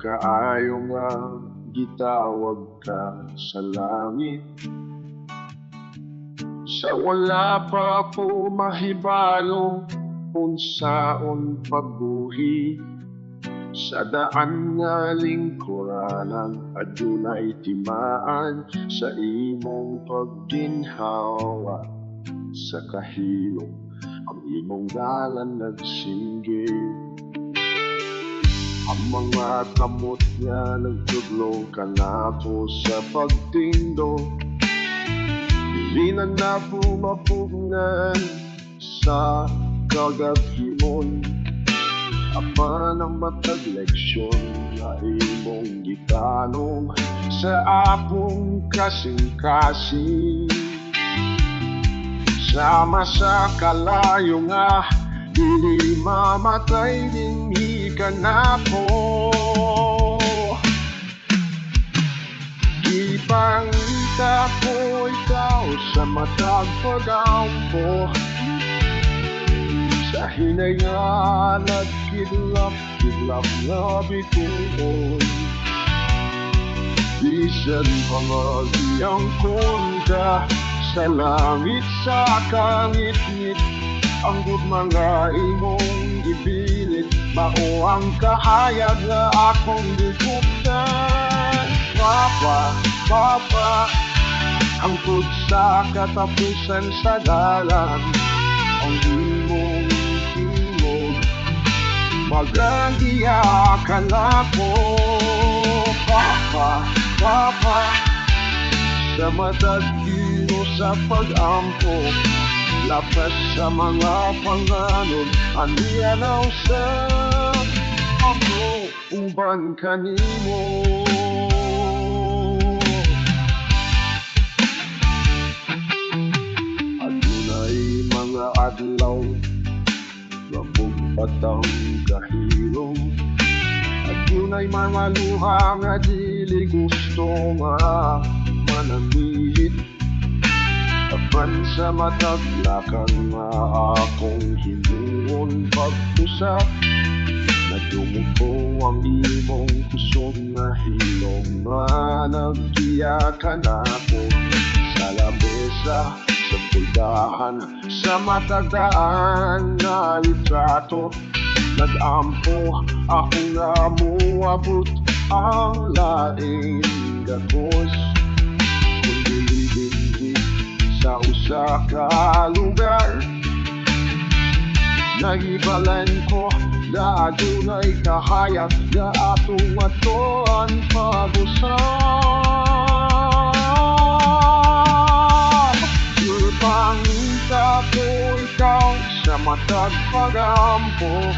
Kaayo nga gitawag ka sa langit, sa wala pa po mahibalo unsaon pagbuhi. Sa daan nga lingkuranan adunay timaan sa imong pagginhawa. Sa kahilom ang imong dalan nagsinggit, ang mga kamot nga nagtudlo kanako sa pagtindo. Dili na napumapugngan sa kagabhimon, apan ang matag leksyon na imong gitanong sa akong kasing-kasing. Sama sa kalayo nga dili mamatay dinhi ka nako. Gipangita ko ikaw sa matag pagampo, sa hinay nga nagkidlap nga bituon. Bisan pangagiyang ka sa langit sa kangit-ngit, ang mga imong gipilit, mao ang kahayag nga akong giguptan. Papa, hangtod sa katapusan sa dalan, ang imong tingog magagiyakan ako. Papa, sa matag sa pag-ampo, lapas sa mga panganod, aniyanaw sa ako uban kanimo. Adunay mga adlaw labog patang kahilom, adunay mga luha nga dili gusto nga manamihit. Apan sa mataglakan nga akong hinuon pag-usap, nadungog ko ang imong kusog na hilong nga nagkiyakan ako. Sa labesa, sa puldahan, sa matagdaan na litrato, nag-ampo ako nga muabot ang laing gagos. Sa usa ka lugar, nagibalan ko na adunay kahayag na atong atoan pag-usap. Pangita ko ikaw sa matag pagampo,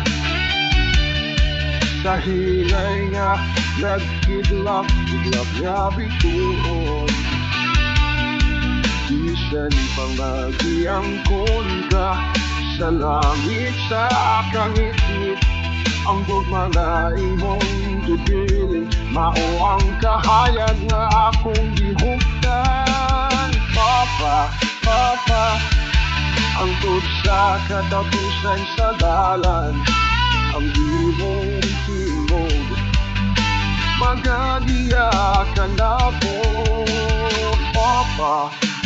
sa hilay nga nagkidlap nga bituon. Bisan pangagiyang ka sa langit sa kangit-ngit, ang mga imong gipiling, mao ang kahayag nga akong gihugdan. Papa, ang sa katapusan sa dalan, ang imong tingog magagiyakan ako.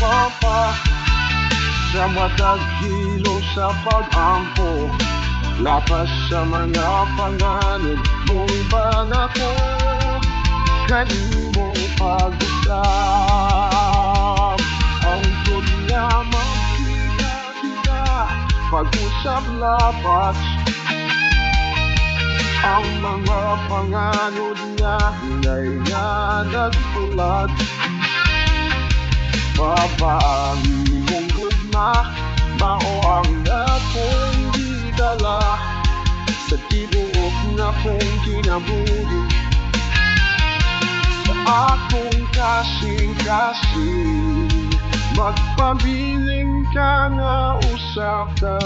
Papa, sa matag hilo sa pag-ampo, lapas sa mga panganod, buibang ako kanimong pag-usap. Ang dunya magkita-kita, pag-usap lapas, ang mga panganod niya hinay nga nagpulat. Babali mong gugma, mao ang akong gidala sa tibuok na kong kinabuhi. Sa akong kasing-kasing, magpabiling ka nga usak ka.